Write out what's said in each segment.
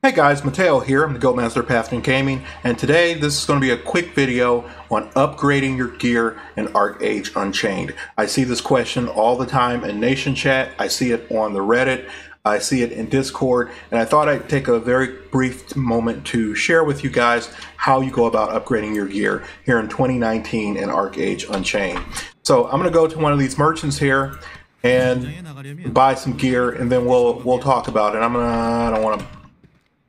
Hey guys, Mateo here. I'm the Guildmaster Path in Gaming, and today this is going to be a quick video on upgrading your gear in Archeage Unchained. I see this question all the time in Nation Chat. I see it on the Reddit. I see it in Discord, and I thought I'd take a very brief moment to share with you guys how you go about upgrading your gear here in 2019 in Archeage Unchained. So I'm going to go to one of these merchants here and buy some gear, and then we'll talk about it. I don't want to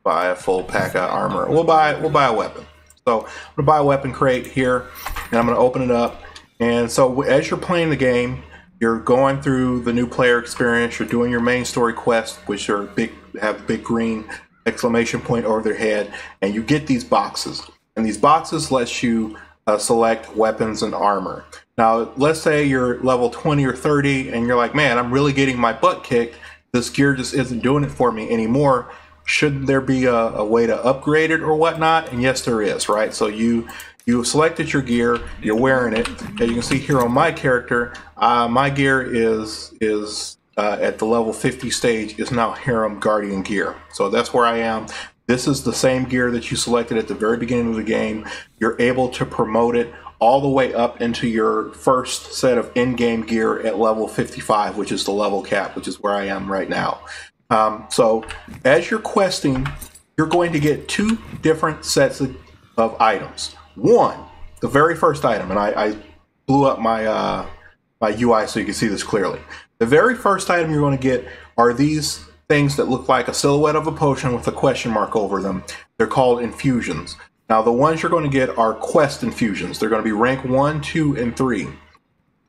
buy a full pack of armor. We'll buy a weapon. So I'm gonna buy a weapon crate here, and I'm gonna open it up. And so as you're playing the game, you're going through the new player experience. You're doing your main story quest, which are have a big green exclamation point over their head, and you get these boxes. And these boxes let you select weapons and armor. Now, let's say you're level 20 or 30, and you're like, man, I'm really getting my butt kicked. This gear just isn't doing it for me anymore. Shouldn't there be a way to upgrade it or whatnot? And yes, there is, right? So you selected your gear, you're wearing it. As you can see here on my character, my gear is at the level 50 stage, is now Harem Guardian gear. So that's where I am. This is the same gear that you selected at the very beginning of the game. You're able to promote it all the way up into your first set of in-game gear at level 55, which is the level cap, which is where I am right now. So as you're questing, you're going to get two different sets of items. One, the very first item, and I blew up my my UI so you can see this clearly. The very first item you're going to get are these things that look like a silhouette of a potion with a question mark over them. They're called infusions. Now the ones you're going to get are quest infusions. They're going to be rank 1, 2, and 3.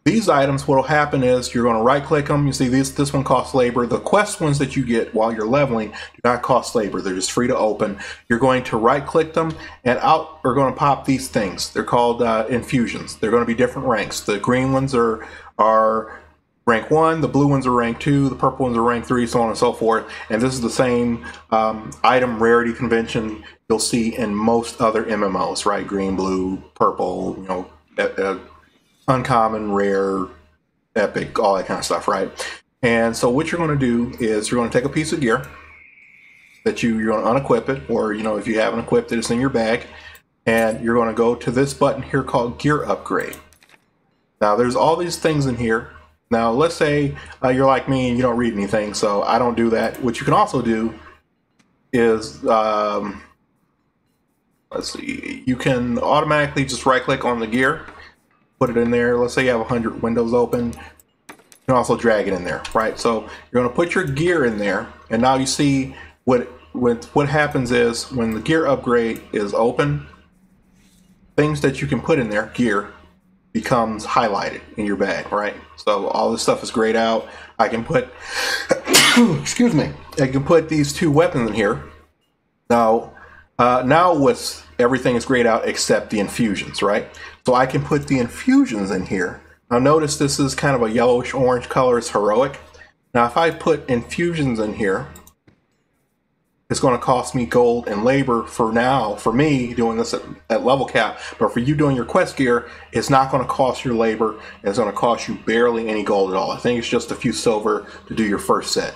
These items, what will happen is you're going to right click them. You see this one costs labor. The quest ones that you get while you're leveling do not cost labor. They're just free to open. You're going to right click them, and out are going to pop these things. They're called infusions. They're going to be different ranks. The green ones are rank 1, the blue ones are rank 2, the purple ones are rank 3, so on and so forth. And this is the same item rarity convention you'll see in most other MMOs, right? Green, blue, purple, you know, uncommon, rare, epic, all that kind of stuff, right? And so what you're going to do is you're going to take a piece of gear that you're going to unequip it, or you know, if you haven't equipped it, it's in your bag, and you're going to go to this button here called Gear Upgrade. Now there's all these things in here. Now let's say you're like me and you don't read anything, so I don't do that. What you can also do is let's see, you can automatically just right click on the gear, put it in there. Let's say you have 100 windows open. You can also drag it in there, right? So you're going to put your gear in there, and now you see what happens is when the gear upgrade is open, things that you can put in there, gear, becomes highlighted in your bag, right? So all this stuff is grayed out. I can put, excuse me, I can put these two weapons in here. Now everything is grayed out except the infusions, right? So I can put the infusions in here. Now notice this is kind of a yellowish orange color. It's heroic. Now if I put infusions in here, it's going to cost me gold and labor for now, for me doing this at level cap. But for you doing your quest gear, it's not going to cost your labor. It's going to cost you barely any gold at all. I think it's just a few silver to do your first set.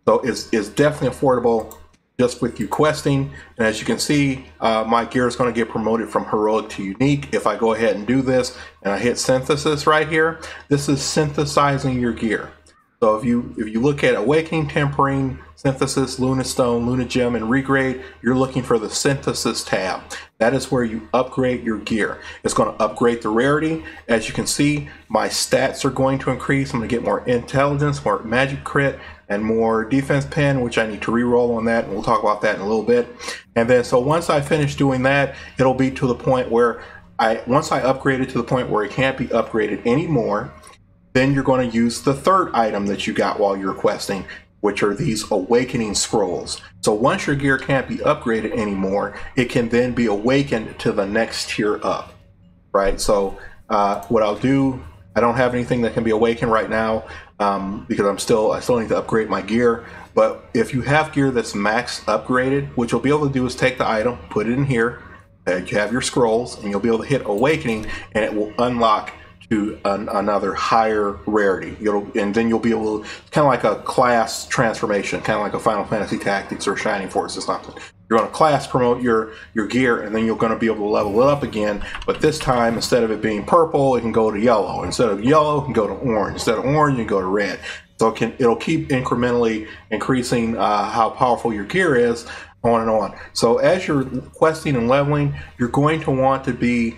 So it's definitely affordable just with you questing. And as you can see, my gear is going to get promoted from heroic to unique. If I go ahead and do this and I hit synthesis right here, this is synthesizing your gear. So if you look at Awakening, Tempering, Synthesis, Luna Stone, Luna Gem, and Regrade, you're looking for the Synthesis tab. That is where you upgrade your gear. It's going to upgrade the rarity. As you can see, my stats are going to increase. I'm going to get more intelligence, more magic crit, and more defense pen, which I need to re-roll on that, and we'll talk about that in a little bit. And then so once I finish doing that, it'll be to the point where once I upgrade it to the point where it can't be upgraded anymore, then you're going to use the third item that you got while you're questing, which are these awakening scrolls. So once your gear can't be upgraded anymore, it can then be awakened to the next tier up, right? So what I'll do, I don't have anything that can be awakened right now because I still need to upgrade my gear. But if you have gear that's max upgraded, what you'll be able to do is take the item, put it in here, you have your scrolls, and you'll be able to hit awakening, and it will unlock to another higher rarity. And then you'll be able to, kind of like a class transformation, kind of like a Final Fantasy Tactics or Shining Force or something. You're going to class promote your gear, and then you're going to be able to level it up again. But this time, instead of it being purple, it can go to yellow. Instead of yellow, it can go to orange. Instead of orange, you can go to red. So it'll keep incrementally increasing how powerful your gear is, on and on. So as you're questing and leveling, you're going to want to be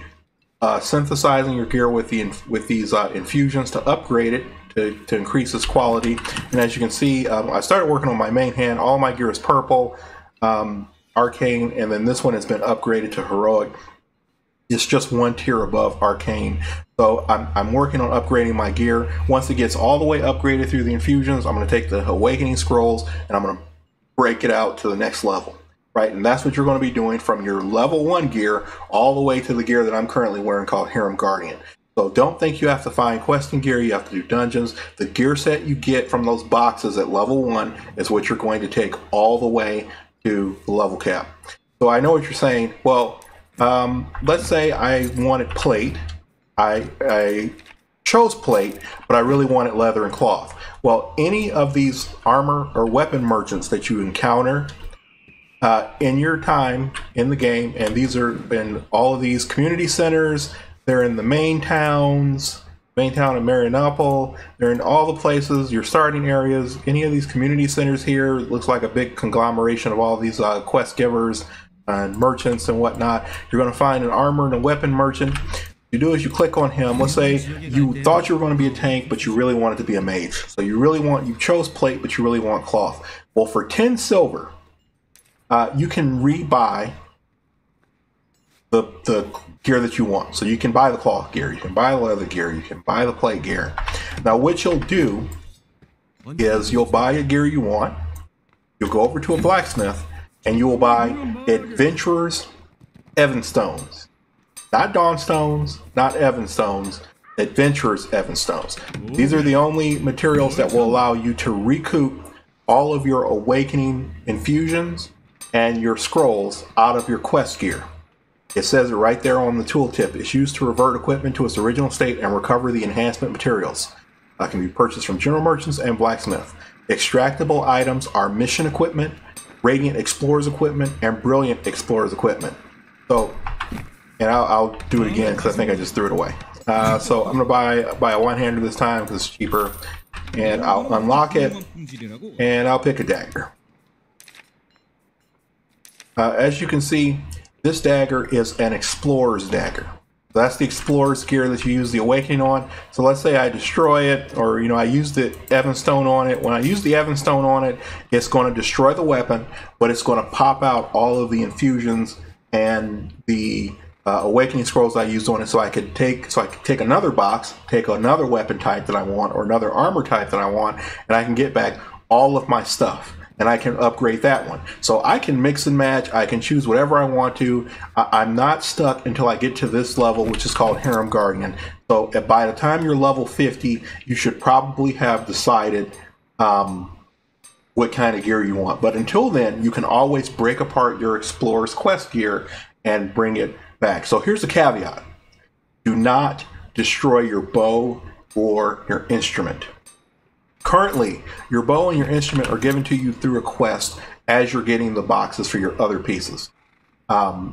synthesizing your gear with these infusions to upgrade it to increase its quality. And as you can see, I started working on my main hand. All my gear is purple, arcane, and then this one has been upgraded to heroic. It's just one tier above arcane. So I'm working on upgrading my gear. Once it gets all the way upgraded through the infusions, I'm going to take the awakening scrolls and I'm going to break it out to the next level. Right, and that's what you're going to be doing from your level 1 gear all the way to the gear that I'm currently wearing called Harem Guardian. So don't think you have to find questing gear, you have to do dungeons. The gear set you get from those boxes at level 1 is what you're going to take all the way to the level cap. So I know what you're saying. Well, let's say I wanted plate. I chose plate, but I really wanted leather and cloth. Well, any of these armor or weapon merchants that you encounter in your time in the game, and these are in all of these community centers, they're in the main towns, main town of Marianople, they're in all the places, your starting areas, any of these community centers here. It looks like a big conglomeration of all these quest givers and merchants and whatnot. You're going to find an armor and a weapon merchant. You do is you click on him. Let's say you thought you were going to be a tank, but you really wanted to be a mage. So you chose plate, but you really want cloth. Well, for 10 silver, you can rebuy the gear that you want. So you can buy the cloth gear, you can buy the leather gear, you can buy the plate gear. Now what you'll do is you'll buy a gear you want, you'll go over to a blacksmith, and you will buy Adventurer's Evanstones. Not Dawnstones, not Evanstones, Adventurer's Evanstones. These are the only materials that will allow you to recoup all of your awakening infusions and your scrolls out of your quest gear. It says it right there on the tooltip. It's used to revert equipment to its original state and recover the enhancement materials. Can be purchased from general merchants and blacksmith. Extractable items are mission equipment, radiant explorers equipment, and brilliant explorers equipment. So, and I'll do it again because I think I just threw it away. So I'm gonna buy a one-hander this time because it's cheaper, and I'll unlock it, and I'll pick a dagger. As you can see, this dagger is an explorer's dagger. That's the explorer's gear that you use the awakening on. So let's say I destroy it, or I use the Evanstone on it. When I use the Evanstone on it, it's going to destroy the weapon, but it's going to pop out all of the infusions and the awakening scrolls I used on it. So I could take another box, take another weapon type that I want, or another armor type that I want, and I can get back all of my stuff. And I can upgrade that one. So I can mix and match. I can choose whatever I want to. I'm not stuck until I get to this level, which is called Harem Guardian. So by the time you're level 50, you should probably have decided what kind of gear you want. But until then, you can always break apart your Explorer's Quest gear and bring it back. So here's the caveat. Do not destroy your bow or your instrument. Currently, your bow and your instrument are given to you through a quest as you're getting the boxes for your other pieces. The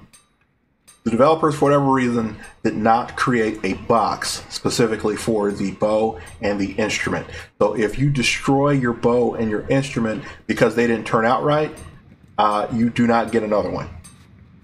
developers, for whatever reason, did not create a box specifically for the bow and the instrument. So if you destroy your bow and your instrument because they didn't turn out right, you do not get another one.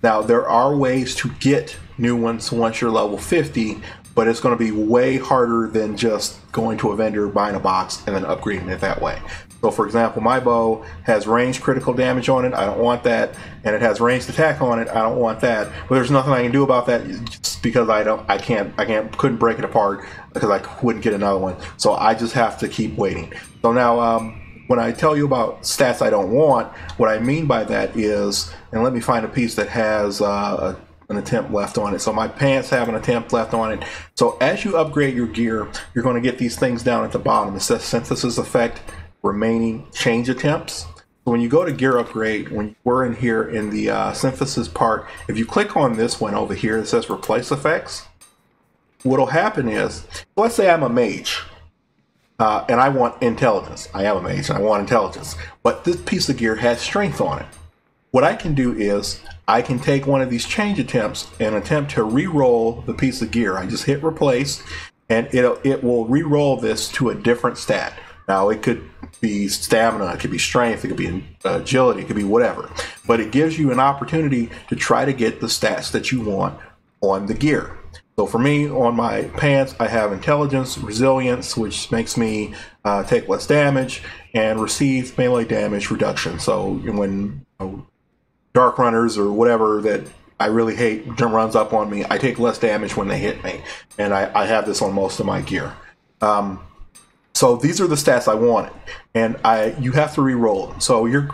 Now, there are ways to get new ones once you're level 50, but it's going to be way harder than just going to a vendor, buying a box, and then upgrading it that way. So for example, my bow has ranged critical damage on it. I don't want that. And it has ranged attack on it. I don't want that. But there's nothing I can do about that just because couldn't break it apart because I wouldn't get another one. So I just have to keep waiting. So now, when I tell you about stats I don't want, what I mean by that is, and let me find a piece that has an attempt left on it. So my pants have an attempt left on it. So as you upgrade your gear, you're going to get these things down at the bottom. It says synthesis effect, remaining change attempts. So when you go to gear upgrade, when we're in here in the synthesis part, if you click on this one over here, it says replace effects. what'll happen is, let's say I'm a mage. And I want intelligence. I am a mage and I want intelligence. But this piece of gear has strength on it. What I can do is I can take one of these change attempts and attempt to re-roll the piece of gear. I just hit replace and it will re-roll this to a different stat. Now it could be stamina, it could be strength, it could be agility, it could be whatever. But it gives you an opportunity to try to get the stats that you want on the gear. So for me, on my pants, I have intelligence, resilience, which makes me take less damage, and receive melee damage reduction. So when dark runners or whatever that I really hate runs up on me, I take less damage when they hit me. And I have this on most of my gear. So these are the stats I wanted, and you have to re-roll them. So your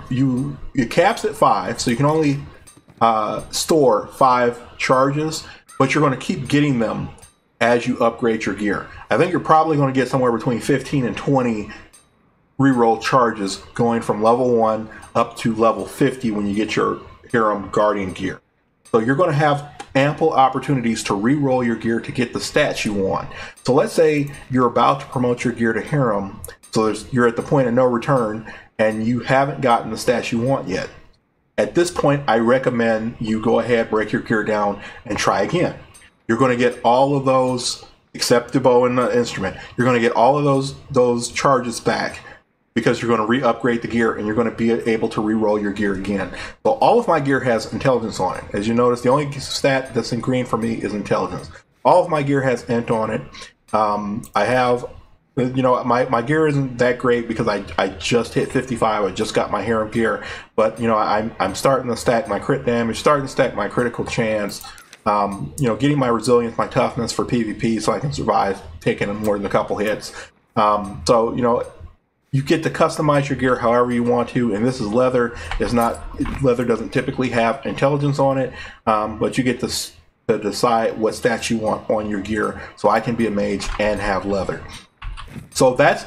caps at 5, so you can only store 5 charges, but you're going to keep getting them as you upgrade your gear. I think you're probably going to get somewhere between 15 and 20 reroll charges going from level 1 up to level 50 when you get your Hiram Guardian gear. So you're going to have ample opportunities to re-roll your gear to get the stats you want. So let's say you're about to promote your gear to Hiram, so you're at the point of no return and you haven't gotten the stats you want yet. At this point, I recommend you go ahead, break your gear down, and try again. You're going to get all of those, except the bow and the instrument, you're going to get all of those charges back because you're going to re-upgrade the gear and you're going to be able to re-roll your gear again. So all of my gear has intelligence on it. As you notice, the only stat that's in green for me is intelligence. All of my gear has int on it. I have, you know, my gear isn't that great because I just hit 55. I just got my Hiram gear, but you know, I'm starting to stack my crit damage, starting to stack my critical chance. You know, getting my resilience, my toughness for PvP, so I can survive taking more than a couple hits. So you know, you get to customize your gear however you want to, and this is leather. Leather doesn't typically have intelligence on it, but you get to decide what stats you want on your gear. So I can be a mage and have leather. So that's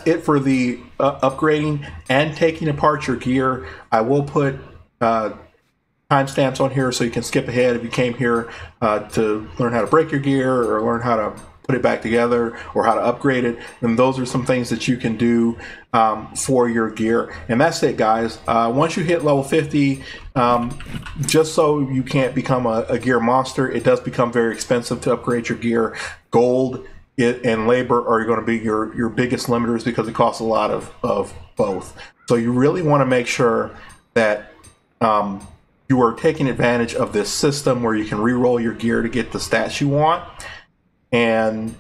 it for the upgrading and taking apart your gear. I will put timestamps on here so you can skip ahead if you came here to learn how to break your gear or learn how to put it back together or how to upgrade it. And those are some things that you can do for your gear. And that's it, guys. Once you hit level 50, just so you can't become a gear monster, it does become very expensive to upgrade your gear. Gold and labor are going to be your biggest limiters because it costs a lot of both. So you really want to make sure that you are taking advantage of this system where you can re-roll your gear to get the stats you want, and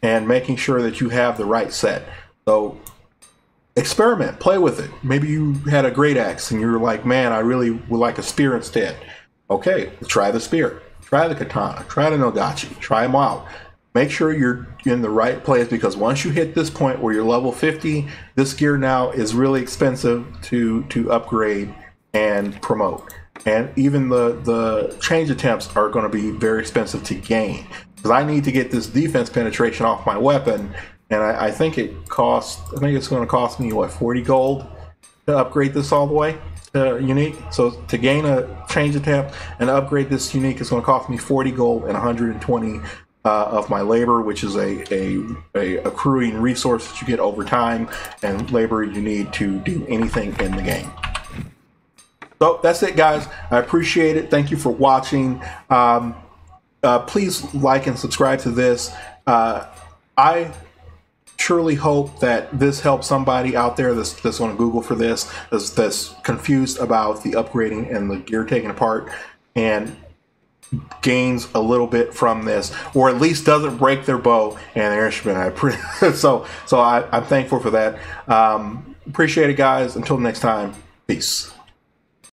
making sure that you have the right set. So experiment, play with it. Maybe you had a great axe and you're like, man, I really would like a spear instead. Okay, try the spear, try the katana, try the Nogachi, try them out. Make sure you're in the right place, because once you hit this point where you're level 50, this gear now is really expensive to upgrade and promote. And even the change attempts are going to be very expensive to gain, because I need to get this defense penetration off my weapon, and I think it's going to cost me what, 40 gold to upgrade this all the way to unique. So to gain a change attempt and upgrade this unique is going to cost me 40 gold and 120 of my labor, which is a accruing resource that you get over time, and labor you need to do anything in the game. So that's it, guys. I appreciate it. Thank you for watching. Please like and subscribe to this. I truly hope that this helps somebody out there that's on Google for this, that's confused about the upgrading and the gear taken apart, and gains a little bit from this, or at least doesn't break their bow and their instrument. So I'm thankful for that. Appreciate it, guys. Until next time, peace.